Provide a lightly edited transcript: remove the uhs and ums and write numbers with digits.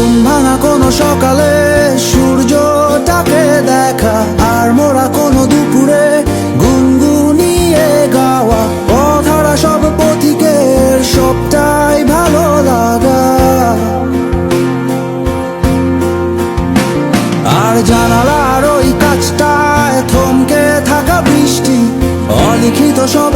ঘুম ভাঙা কোনো সকালে সূর্যটাকে দেখা, আর মোরা কোনো দুপুরে গুনগুনিয়ে গাওয়া অধরা সব পথিকের সবটাই ভালো লাগা। আর জানালার ওই কাছটায় থমকে থাকা বৃষ্টি, অলিখিত সব